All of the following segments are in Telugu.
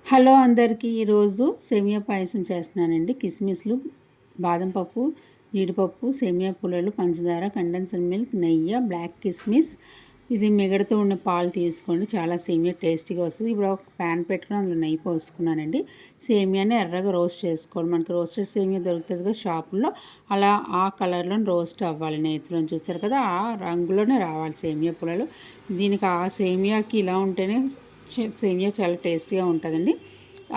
హలో అందరికీ ఈరోజు సేమియా పాయసం చేస్తున్నానండి. కిస్మిస్లు, బాదం పప్పు, జీడిపప్పు, సేమియా పుల్లలు, పంచదార, కండెన్స్డ్ మిల్క్, నెయ్యి, బ్లాక్ కిస్మిస్, ఇది మిగడుతూ ఉన్న పాలు తీసుకోండి. చాలా సేమియా టేస్టీగా వస్తుంది. ఇప్పుడు ఒక ప్యాన్ పెట్టుకుని అందులో నెయ్యి పోసుకున్నానండి. సేమియాని ఎర్రగా రోస్ట్ చేసుకోవాలి. మనకి రోస్టెడ్ సేమియా దొరుకుతుంది కదా షాపుల్లో, అలా ఆ కలర్లో రోస్ట్ అవ్వాలి. నెయ్యిలో చూస్తారు కదా, ఆ రంగులోనే రావాలి సేమియా పుల్లలు. దీనికి ఆ సేమియాకి ఇలా ఉంటేనే సేమియా చాలా టేస్టీగా ఉంటుందండి.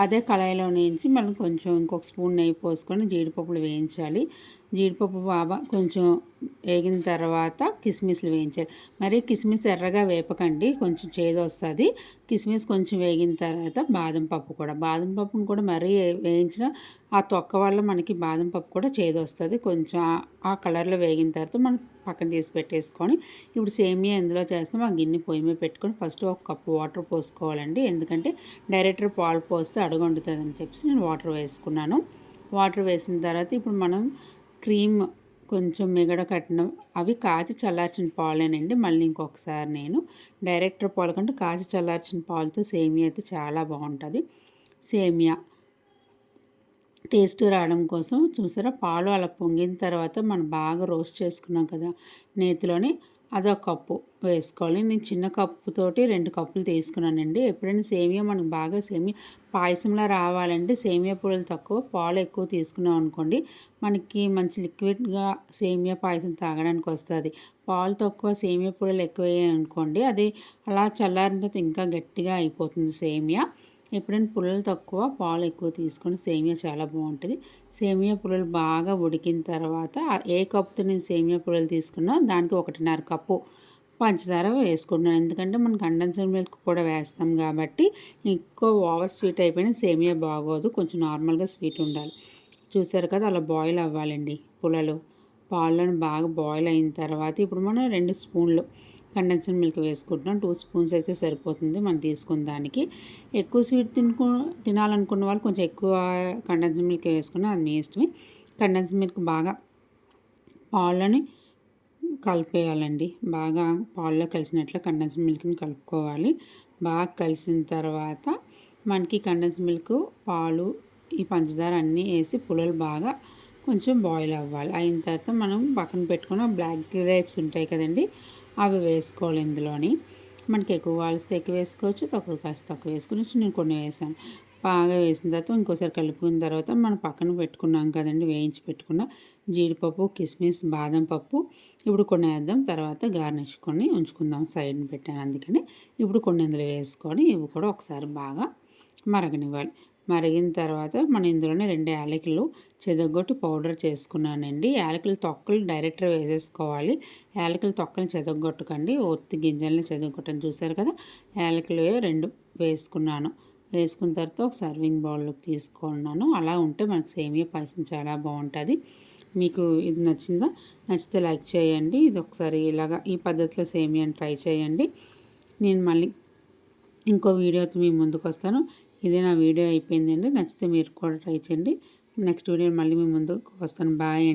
అదే కళాయిలో వేయించి మనం కొంచెం ఇంకొక స్పూన్ నెయ్యి పోసుకొని జీడిపప్పులు వేయించాలి. జీడిపప్పు బాగా కొంచెం వేగిన తర్వాత కిస్మిస్లు వేయించాలి. మరి కిస్మిస్ ఎర్రగా వేపకండి, కొంచెం చేదు వస్తుంది. కిస్మిస్ కొంచెం వేగిన తర్వాత బాదం పప్పును కూడా మరీ వేయించిన ఆ తొక్క వల్ల మనకి బాదం పప్పు కూడా చేదు వస్తుంది. కొంచెం ఆ కలర్లో వేగిన తర్వాత మనం పక్కన తీసి పెట్టేసుకొని ఇప్పుడు సేమియా ఎందులో చేస్తాం ఆ గిన్నె పొయ్యి మీద పెట్టుకొని ఫస్ట్ ఒక కప్పు వాటర్ పోసుకోవాలండి. ఎందుకంటే డైరెక్ట్ పాలు పోస్తే అడుగంటుతుంది అని చెప్పేసి నేను వాటర్ వేసుకున్నాను. వాటర్ వేసిన తర్వాత ఇప్పుడు మనం క్రీమ్ కొంచెం మిగడ కట్టిన అవి కాచి చల్లార్చిన పాలేనండి. మళ్ళీ ఇంకొకసారి నేను డైరెక్ట్ పాలు కంటే కాచి చల్లార్చిన పాలతో సేమియా అయితే చాలా బాగుంటుంది. సేమియా టేస్ట్ రావడం కోసం చూసారా, పాలు అలా పొంగిన తర్వాత మనం బాగా రోస్ట్ చేసుకున్నాం కదా నేతిలోని, అదొక కప్పు వేసుకోవాలి. నేను చిన్న కప్పుతోటి 2 కప్పులు తీసుకున్నానండి. ఎప్పుడైనా సేమియా మనకు బాగా పాయసంలా రావాలంటే సేమియా పొడులు తక్కువ, పాలు ఎక్కువ తీసుకున్నాం అనుకోండి, మనకి మంచి లిక్విడ్గా సేమియా పాయసం తాగడానికి వస్తుంది. పాలు తక్కువ సేమియా పొడులు ఎక్కువ అనుకోండి, అది అలా చల్లారిన తర్వాత ఇంకా గట్టిగా అయిపోతుంది సేమియా. ఎప్పుడైనా పుల్లలు తక్కువ పాలు ఎక్కువ తీసుకొని సేమియా చాలా బాగుంటుంది. సేమియా పుల్లలు బాగా ఉడికిన తర్వాత ఏ కప్పుతో నేను సేమియా పుల్లలు తీసుకున్నా దానికి 1.5 కప్పు పంచదార వేసుకుంటున్నాను. ఎందుకంటే మనం కండెన్స్డ్ మిల్క్ కూడా వేస్తాం కాబట్టి ఎక్కువ ఓవర్ స్వీట్ అయిపోయినా సేమియా బాగోదు, కొంచెం నార్మల్గా స్వీట్ ఉండాలి. చూసారు కదా, అలా బాయిల్ అవ్వాలండి పుల్లలు. పాలను బాగా బాయిల్ అయిన తర్వాత ఇప్పుడు మనం 2 స్పూన్లు కండెన్స్డ్ మిల్క్ వేసుకుంటున్నాం. 2 స్పూన్స్ అయితే సరిపోతుంది మనం తీసుకున్న దానికి. ఎక్కువ స్వీట్ తినాలనుకున్న వాళ్ళు కొంచెం ఎక్కువ కండెన్స్డ్ మిల్క్ వేసుకున్నా అది మీ ఇష్టమే. కండెన్స్డ్ మిల్క్ బాగా పాలని కలిపేయాలండి. బాగా పాల్లో కలిసినట్లు కండెన్స్డ్ మిల్క్ని కలుపుకోవాలి. బాగా కలిసిన తర్వాత మనకి కండెన్స్డ్ మిల్క్, పాలు, ఈ పంచదార అన్నీ వేసి పుల్లలు బాగా కొంచెం బాయిల్ అవ్వాలి. అయిన తర్వాత మనం పక్కన పెట్టుకున్న బ్లాక్ గ్రేప్స్ ఉంటాయి కదండి, అవి వేసుకోవాలి ఇందులోని. మనకి ఎక్కువ కావాల్స్తే ఎక్కువ వేసుకోవచ్చు, తక్కువ కాస్త తక్కువ వేసుకోవచ్చు. నేను కొన్ని వేసాను. బాగా వేసిన తర్వాత ఇంకోసారి కలుపుకున్న తర్వాత మనం పక్కన పెట్టుకున్నాం కదండి, వేయించి పెట్టుకున్న జీడిపప్పు, కిస్మిస్, బాదం పప్పు ఇప్పుడు కొన్ని వేద్దాం. తర్వాత గార్నిష్ కొన్ని ఉంచుకుందాం, సైడ్ని పెట్టాను అందుకని. ఇప్పుడు కొన్ని ఇందులో వేసుకొని ఇవి కూడా ఒకసారి బాగా మరగనివ్వాలి. మరిగిన తర్వాత మనం ఇందులోనే 2 యాలకులు చెదగొట్టి పౌడర్ చేసుకున్నానండి. యాలకుల తొక్కలు డైరెక్ట్గా వేసేసుకోవాలి. యాలకుల తొక్కలు చెదగొట్టకండి, ఒత్తి గింజల్ని చెదగొట్టని. చూసారు కదా, యాలకులు 2 వేసుకున్నాను. వేసుకున్న తర్వాత ఒక సర్వింగ్ బౌల్లోకి తీసుకున్నాను. అలా ఉంటే మనకు సేమియా పాయసం చాలా బాగుంటుంది. మీకు ఇది నచ్చిందా? నచ్చితే లైక్ చేయండి. ఇది ఒకసారి ఇలాగా ఈ పద్ధతిలో సేమియాని ట్రై చేయండి. నేను మళ్ళీ ఇంకో వీడియోతో మీ ముందుకు వస్తాను. ఇదే నా వీడియో అయిపోయిందండి. నచ్చితే మీరు కూడా ట్రై చేయండి. నెక్స్ట్ వీడియో మళ్ళీ మీ ముందుకు వస్తాను. బాయ్.